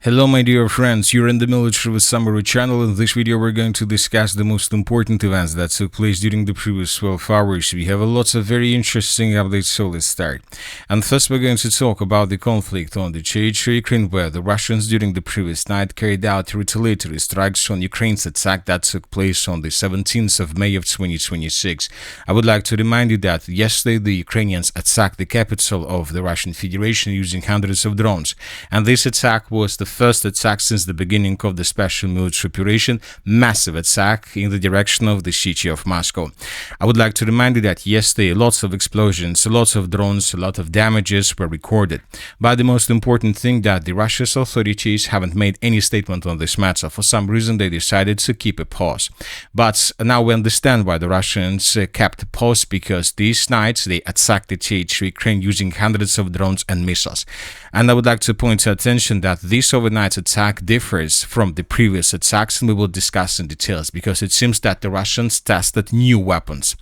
Hello my dear friends, you're in the Military with Summary channel. In this video we're going to discuss the most important events that took place during the previous 12 hours. We have lots of very interesting updates, so let's start. And first we're going to talk about the conflict on the territory of Ukraine, where the Russians during the previous night carried out retaliatory strikes on Ukraine's attack that took place on the 17th of May of 2026. I would like to remind you that yesterday the Ukrainians attacked the capital of the Russian Federation using hundreds of drones, and this attack was the first attack since the beginning of the special military operation, massive attack in the direction of the city of Moscow. I would like to remind you that yesterday lots of explosions, lots of drones, a lot of damages were recorded. But the most important thing that the Russian authorities haven't made any statement on this matter. For some reason they decided to keep a pause. But now we understand why the Russians kept a pause, because these nights they attacked the territory of Ukraine using hundreds of drones and missiles. And I would like to point your attention that this overnight attack differs from the previous attacks, and we will discuss in details, because it seems that the Russians tested new weapons.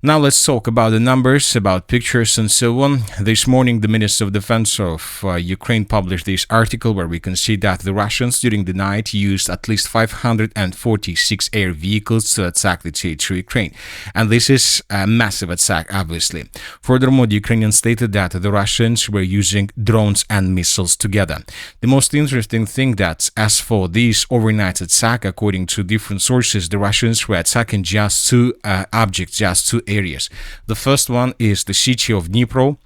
Now let's talk about the numbers, about pictures and so on. This morning the Minister of Defense of Ukraine published this article where we can see that the Russians during the night used at least 546 air vehicles to attack the territory of Ukraine. And this is a massive attack, obviously. Furthermore, the Ukrainians stated that the Russians were using drones and missiles together. The most interesting thing that as for this overnight attack, according to different sources, the Russians were attacking just two objects, just two areas. The first one is the city of Dnipro,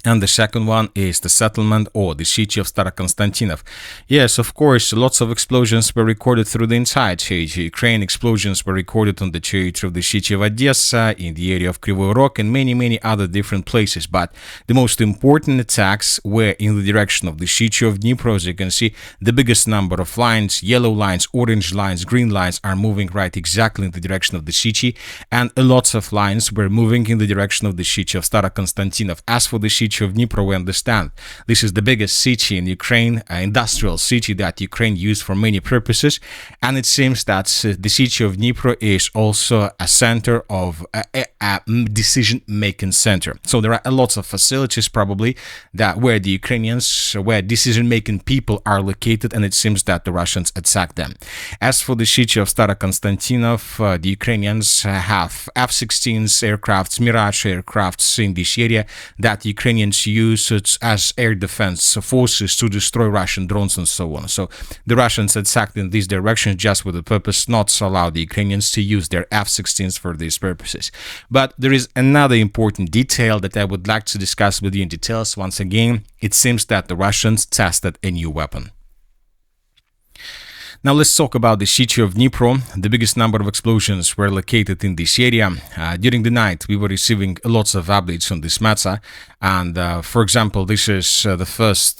and the second one is the settlement or the city of Starokostyantyniv. Yes, of course, lots of explosions were recorded through the entire territory. Ukraine explosions were recorded on the territory of the city of Odessa, in the area of Kryvyi Rog, and many other different places. But the most important attacks were in the direction of the city of Dnipro. As you can see, the biggest number of lines, yellow lines, orange lines, green lines, are moving right exactly in the direction of the city, and lots of lines were moving in the direction of the city of Starokostyantyniv. As for the city of Dnipro, we understand this is the biggest city in Ukraine, an industrial city that Ukraine used for many purposes, and it seems that the city of Dnipro is also a center of a decision-making center. So there are lots of facilities probably that where the Ukrainians, where decision-making people are located, and it seems that the Russians attacked them. As for the city of Starokostyantyniv, the Ukrainians have F-16s aircrafts, Mirage aircrafts in this area that Ukrainians use it as air defense forces to destroy Russian drones and so on. So the Russians attacked in this direction just with the purpose not to allow the Ukrainians to use their F-16s for these purposes. But there is another important detail that I would like to discuss with you in details. Once again, it seems that the Russians tested a new weapon. Now let's talk about the city of Dnipro. The biggest number of explosions were located in this area. During the night we were receiving lots of updates on this matter, and for example, this is the first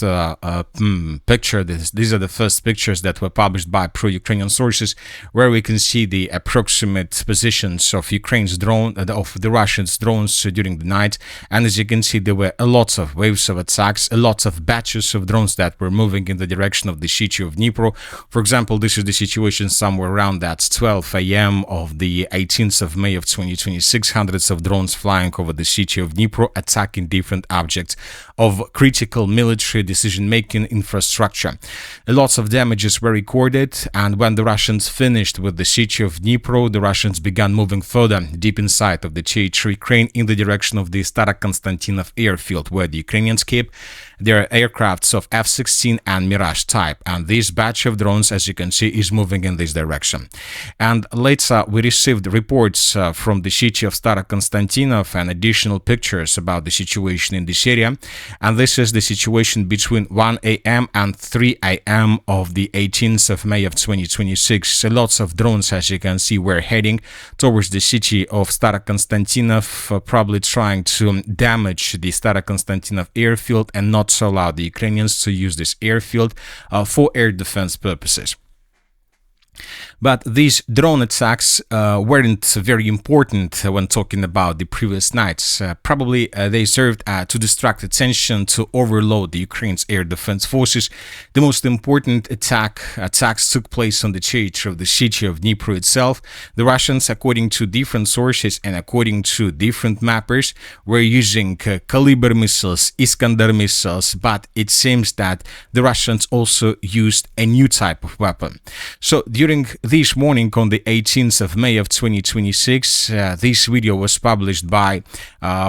picture. These are the first pictures that were published by pro-Ukrainian sources, where we can see the approximate positions of Ukraine's drone, of the Russians' drones during the night. And as you can see, there were lots of waves of attacks, lots of batches of drones that were moving in the direction of the city of Dnipro. For example, this is the situation somewhere around at 12 a.m. of the 18th of May of 2026. Hundreds of drones flying over the city of Dnipro, attacking different objects of critical military decision-making infrastructure. Lots of damages were recorded, and when the Russians finished with the city of Dnipro, the Russians began moving further deep inside of the territory of Ukraine in the direction of the Starokostyantyniv airfield, where the Ukrainians keep their aircrafts of F-16 and Mirage type. And this batch of drones, as you can see, is moving in this direction. And later we received reports from the city of Starokostyantyniv and additional pictures about the situation in this area. And this is the situation between 1 a.m. and 3 a.m. of the 18th of May of 2026. Lots of drones, as you can see, were heading towards the city of Starokostyantyniv, probably trying to damage the Starokostyantyniv airfield and not to allow the Ukrainians to use this airfield for air defense purposes. But these drone attacks weren't very important when talking about the previous nights. Probably they served to distract attention, to overload the Ukraine's air defense forces. The most important attacks took place on the territory of the city of Dnipro itself. The Russians, according to different sources and according to different mappers, were using Caliber missiles, Iskander missiles, but it seems that the Russians also used a new type of weapon. So during this morning on the 18th of May of 2026, this video was published by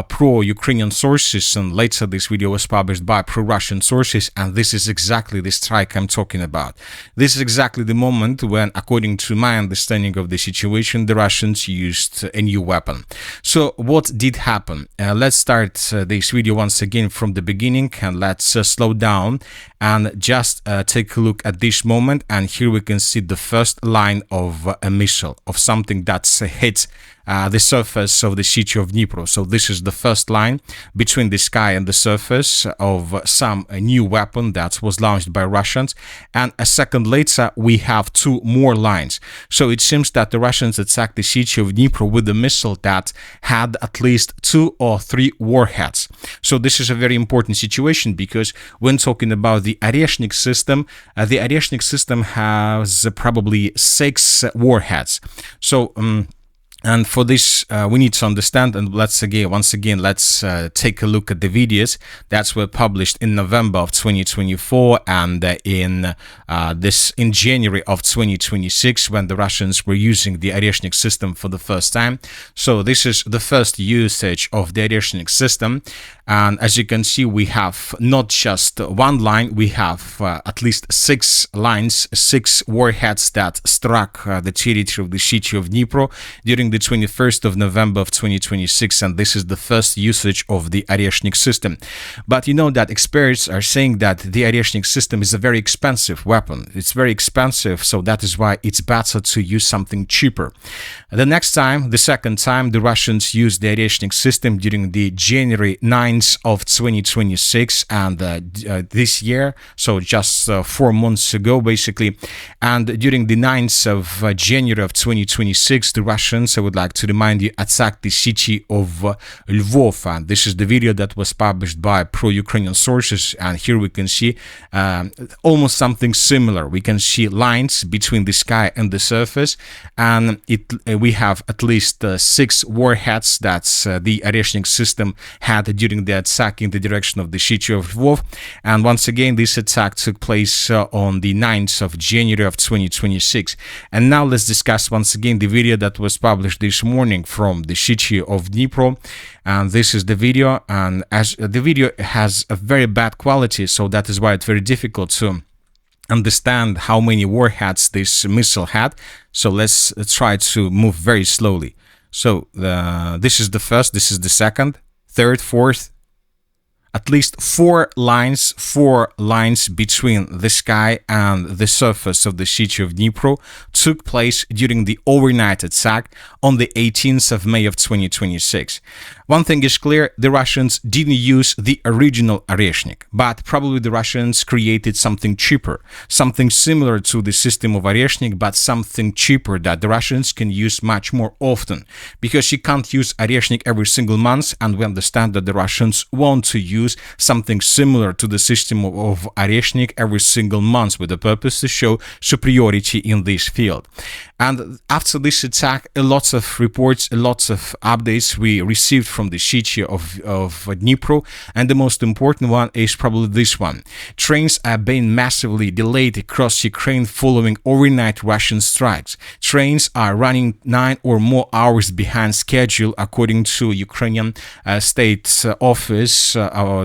pro-Ukrainian sources, and later this video was published by pro-Russian sources, and this is exactly the strike I'm talking about. This is exactly the moment when, according to my understanding of the situation, the Russians used a new weapon. So what did happen? Let's start this video once again from the beginning, and let's slow down and just take a look at this moment. And here we can see the first line of a missile, of something that's hit the surface of the city of Dnipro. So this is the first line between the sky and the surface of some new weapon that was launched by Russians. And a second later, we have two more lines. So it seems that the Russians attacked the city of Dnipro with a missile that had at least 2 or 3 warheads. So this is a very important situation, because when talking about the Oreshnik system has probably 6 warheads. So and for this, we need to understand, and once again, let's take a look at the videos that were published in November of 2024 and in January of 2026, when the Russians were using the Oreshnik system for the first time. So this is the first usage of the Oreshnik system, and as you can see, we have not just one line, we have at least 6 lines, 6 warheads that struck the territory of the city of Dnipro during the 21st of November of 2026, and this is the first usage of the Oreshnik system. But you know that experts are saying that the Oreshnik system is a very expensive weapon. It's very expensive, so that is why it's better to use something cheaper. The second time, the Russians used the Oreshnik system during the January 9th of 2026, and this year, so just 4 months ago basically. And during the 9th of January of 2026, the Russians, I would like to remind you, attacked the city of Lvov, and this is the video that was published by pro-Ukrainian sources. And here we can see almost something similar. We can see lines between the sky and the surface, and we have at least 6 warheads that the Oreshnik system had during the attack in the direction of the city of Lvov. And once again, this attack took place on the 9th of January of 2026. And now let's discuss once again the video that was published this morning from the city of Dnipro. And this is the video, and as the video has a very bad quality, so that is why it's very difficult to understand how many warheads this missile had. So let's try to move very slowly. So this is the first, this is the second, third, fourth, at least 4 lines between the sky and the surface of the city of Dnipro took place during the overnight attack on the 18th of May of 2026. One thing is clear, the Russians didn't use the original Oreshnik, but probably the Russians created something cheaper, something similar to the system of Oreshnik, but something cheaper that the Russians can use much more often, because you can't use Oreshnik every single month, and we understand that the Russians want to use something similar to the system of Oreshnik every single month, with the purpose to show superiority in this field. And after this attack, lots of reports, lots of updates we received from the city of Dnipro, and the most important one is probably this one. Trains are being massively delayed across Ukraine following overnight Russian strikes. Trains are running 9 or more hours behind schedule, according to Ukrainian state office,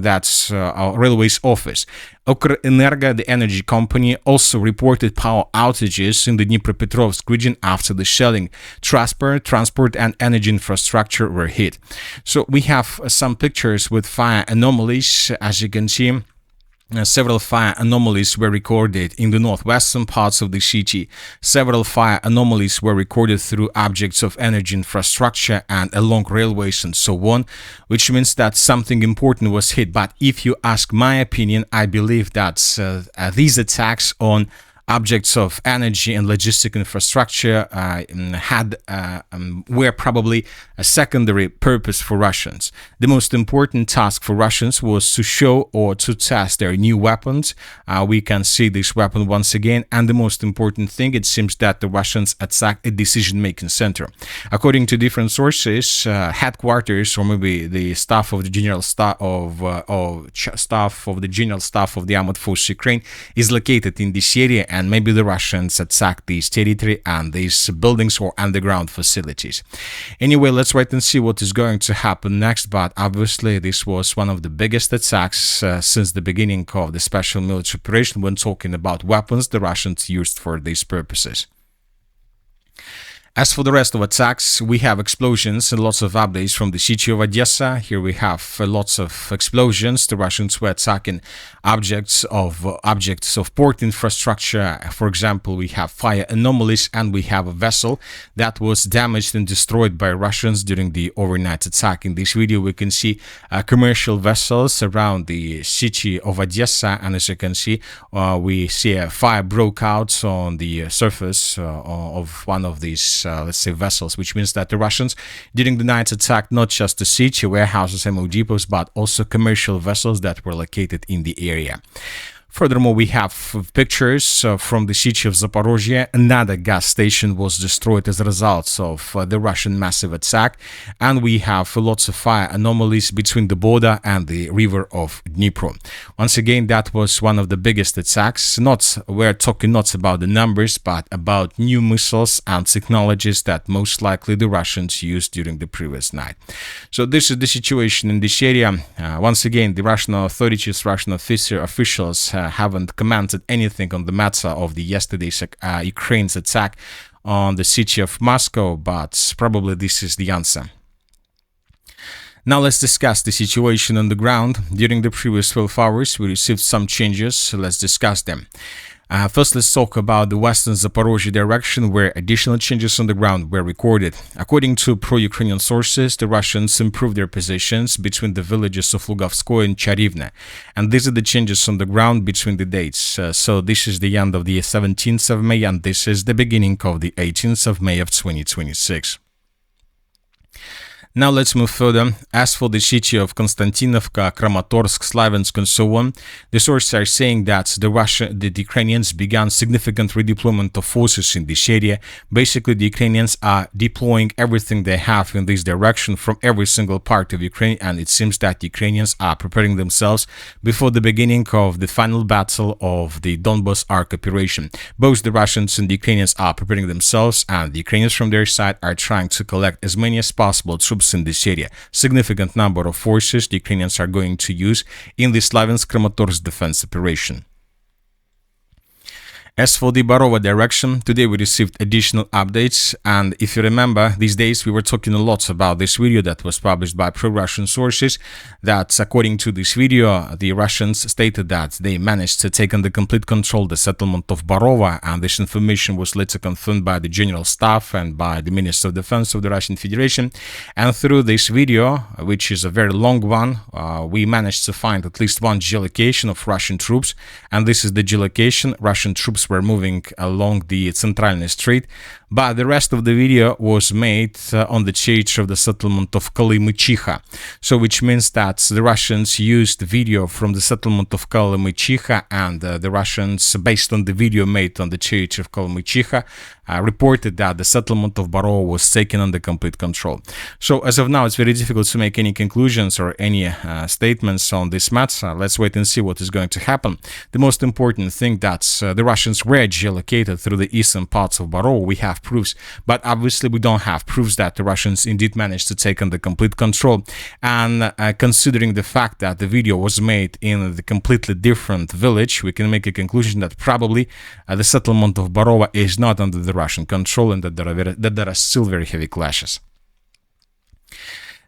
that's our railways office. Ukrenergo, the energy company, also reported power outages in the Dnipropetrovsk region after the shelling. Transport and energy infrastructure were hit. So we have some pictures with fire anomalies. As you can see, several fire anomalies were recorded in the northwestern parts of the city. Several fire anomalies were recorded through objects of energy infrastructure and along railways and so on, which means that something important was hit. But if you ask my opinion, I believe that these attacks on objects of energy and logistic infrastructure were probably a secondary purpose for Russians. The most important task for Russians was to show or to test their new weapons. We can see this weapon once again, and the most important thing, it seems that the Russians attacked a decision-making center. According to different sources, headquarters, or maybe the staff of the general staff of the armed forces Ukraine is located in this area, and maybe the Russians attacked this territory and these buildings or underground facilities. Anyway, let's wait and see what is going to happen next, but obviously this was one of the biggest attacks since the beginning of the special military operation when talking about weapons the Russians used for these purposes. As for the rest of attacks, we have explosions and lots of updates from the city of Odessa. Here we have lots of explosions. The Russians were attacking objects of port infrastructure. For example, we have fire anomalies, and we have a vessel that was damaged and destroyed by Russians during the overnight attack. In this video, we can see commercial vessels around the city of Odessa, and as you can see, we see a fire broke out on the surface of one of these let's say vessels, which means that the Russians during the night attacked not just the city, warehouses, ammo depots, but also commercial vessels that were located in the area. Furthermore, we have pictures from the city of Zaporizhzhia. Another gas station was destroyed as a result of the Russian massive attack, and we have lots of fire anomalies between the border and the river of Dnipro. Once again, that was one of the biggest attacks. We're talking not about the numbers, but about new missiles and technologies that most likely the Russians used during the previous night. So this is the situation in this area. Once again, the Russian authorities, Russian officials haven't commented anything on the matter of the yesterday's Ukraine's attack on the city of Moscow, but probably this is the answer. Now let's discuss the situation on the ground. During the previous 12 hours, we received some changes, so let's discuss them. First, let's talk about the western Zaporizhzhia direction, where additional changes on the ground were recorded. According to pro-Ukrainian sources, the Russians improved their positions between the villages of Lugovskoye and Charivne, and these are the changes on the ground between the dates. So this is the end of the 17th of May, and this is the beginning of the 18th of May of 2026. Now let's move further. As for the city of Konstantinovka, Kramatorsk, Slaviansk, and so on, the sources are saying that the Ukrainians began significant redeployment of forces in this area. Basically, the Ukrainians are deploying everything they have in this direction from every single part of Ukraine, and it seems that Ukrainians are preparing themselves before the beginning of the final battle of the Donbas Arc operation. Both the Russians and the Ukrainians are preparing themselves, and the Ukrainians from their side are trying to collect as many as possible troops in this area. Significant number of forces the Ukrainians are going to use in the Slaviansk-Kramatorsk defense operation. As for the Barove direction, today we received additional updates, and if you remember, these days we were talking a lot about this video that was published by pro-Russian sources, that according to this video, the Russians stated that they managed to take under complete control the settlement of Barove, and this information was later confirmed by the General Staff and by the Minister of Defense of the Russian Federation. And through this video, which is a very long one, we managed to find at least one geolocation of Russian troops, and this is the geolocation. Russian troops were moving along the Centralny Street, but the rest of the video was made on the territory of the settlement of Kolymychiha. So which means that the Russians used video from the settlement of Kolymychiha, and the Russians, based on the video made on the territory of Kolymychiha, reported that the settlement of Barove was taken under complete control. So as of now, it's very difficult to make any conclusions or any statements on this matter. Let's wait and see what is going to happen. The most important thing that the Russians were geolocated through the eastern parts of Barove. We have proofs, but obviously we don't have proofs that the Russians indeed managed to take under complete control. And considering the fact that the video was made in the completely different village, we can make a conclusion that probably the settlement of Barove is not under the Russian control, and that there are still very heavy clashes.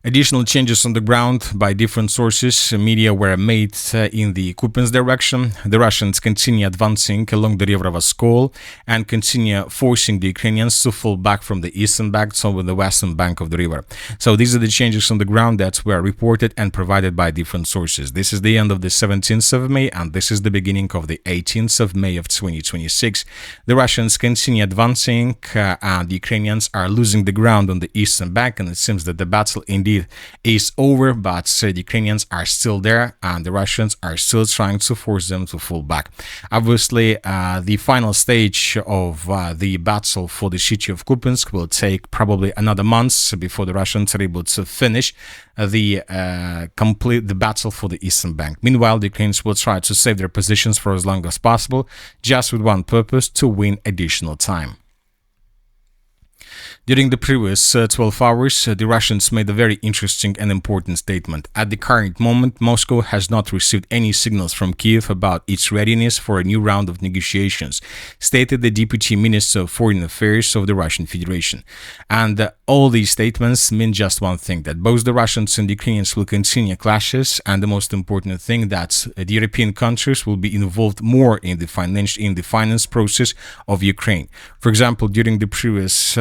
Additional changes on the ground by different sources, media were made in the Kupiansk direction. The Russians continue advancing along the river Oskol and continue forcing the Ukrainians to fall back from the eastern bank over the western bank of the river. So these are the changes on the ground that were reported and provided by different sources. This is the end of the 17th of May and this is the beginning of the 18th of May of 2026. The Russians continue advancing and the Ukrainians are losing the ground on the eastern bank, and it seems that the battle indeed is over, but the Ukrainians are still there and the Russians are still trying to force them to fall back. Obviously, the final stage of the battle for the city of Kupiansk will take probably another month before the Russians are able to finish the battle for the eastern bank. Meanwhile, the Ukrainians will try to save their positions for as long as possible, just with one purpose: to win additional time. During the previous 12 hours, the Russians made a very interesting and important statement. At the current moment, Moscow has not received any signals from Kiev about its readiness for a new round of negotiations, stated the Deputy Minister of Foreign Affairs of the Russian Federation. And all these statements mean just one thing, that both the Russians and the Ukrainians will continue clashes, and the most important thing, that the European countries will be involved more in the finance process of Ukraine. For example, during the previous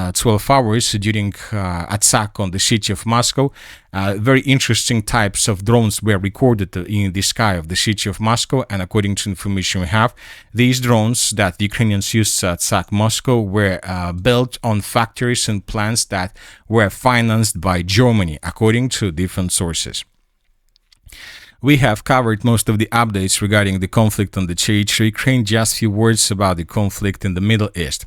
12 hours, during attack on the city of Moscow, very interesting types of drones were recorded in the sky of the city of Moscow, and according to information we have, these drones that the Ukrainians used to attack Moscow were built on factories and plants that were financed by Germany, according to different sources. We have covered most of the updates regarding the conflict on the territory of Ukraine. Just a few words about the conflict in the Middle East.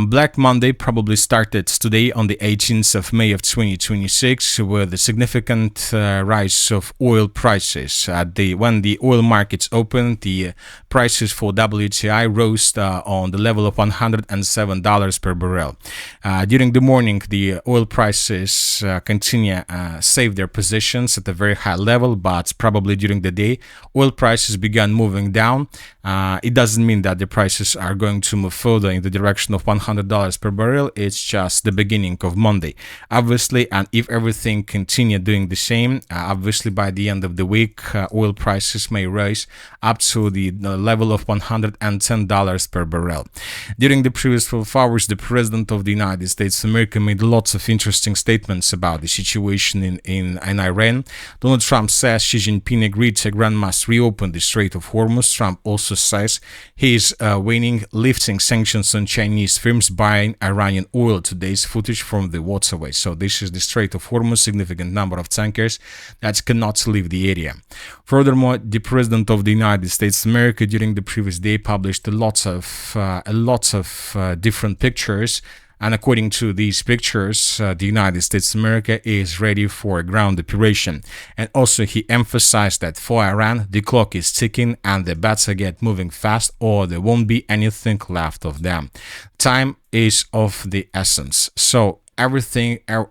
Black Monday probably started today on the 18th of May of 2026 with a significant rise of oil prices. When the oil markets opened, the prices for WTI rose on the level of $107 per barrel. During the morning, the oil prices continue save their positions at a very high level, but probably during the day, oil prices began moving down. It doesn't mean that the prices are going to move further in the direction of $100 per barrel. It's just the beginning of Monday, obviously, and if everything continue doing the same, obviously by the end of the week, oil prices may rise up to the level of $110 per barrel. During the previous 12 hours, the President of the United States of America made lots of interesting statements about the situation in Iran. Donald Trump says Xi Jinping agreed Tehran must reopen the Strait of Hormuz. Trump also says he is lifting sanctions on Chinese firms buying Iranian oil. Today's footage from the waterway. So this is the Strait of Hormuz, significant number of tankers that cannot leave the area. Furthermore, the President of the United States of America during the previous day published a lot of different pictures. And according to these pictures, the United States of America is ready for a ground operation. And also he emphasized that for Iran, the clock is ticking and they better get moving fast or there won't be anything left of them. Time is of the essence. So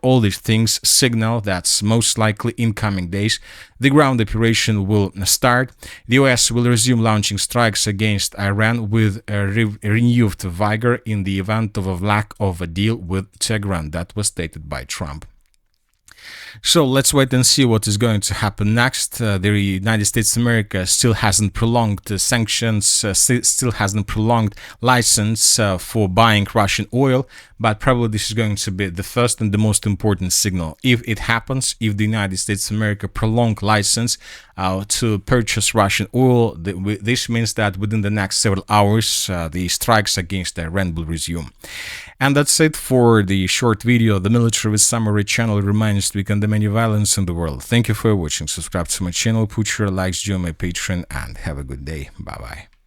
all these things signal that most likely in coming days, the ground operation will start. The US will resume launching strikes against Iran with a renewed vigor in the event of a lack of a deal with Tehran. That was stated by Trump. So let's wait and see what is going to happen next. The United States of America still hasn't prolonged the sanctions, still hasn't prolonged license for buying Russian oil, but probably this is going to be the first and the most important signal. If it happens, if the United States of America prolong license to purchase Russian oil, this means that within the next several hours, the strikes against Iran will resume. And that's it for the short video. The Military Summary channel reminds to condemn any violence in the world. Thank you for watching. Subscribe to my channel, put your likes, join my Patreon, and have a good day. Bye-bye.